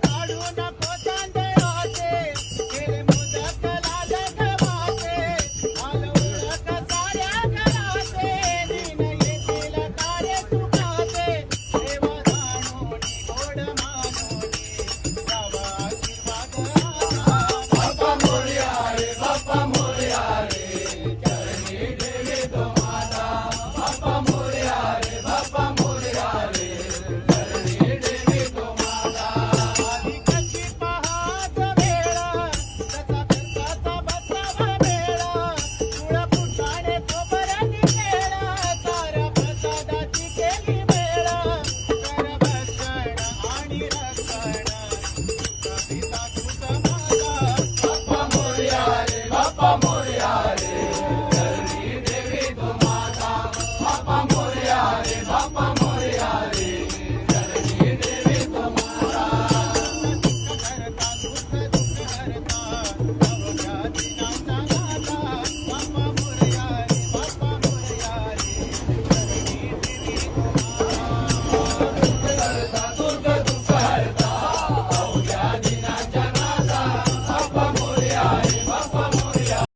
काढू नको तांदळाचे केले मोदक लाल गव्हाचे आलं ओळख साऱ्या घराचे दिन येतील तारे सुखाचे देवा जाणोनी गोड मानोनी द्यावा आशीर्वाद बाप्पा मोरया रे बाप्पा मोरया रे चरणी देवी तो माता बाप्पा मोरया रे बाप्पा मोरया रे चरणी देवी तो माता आधी कशी पहात वेळा कसा करता बसावा वेळा तुळा फुटाणे खोबऱ्याची केळा साऱ्या प्रसादाची केली वेळा कर भक्षण आणि रक्षण पिता तुझ माझा बाप्पा मोरया रे बाप्पा मोरया रे चरणी देवी तो माता बाप्पा मोरया रे बाप्पा मोरया रे चरणी देवी तो माता करता दुःख हरता अवघ्या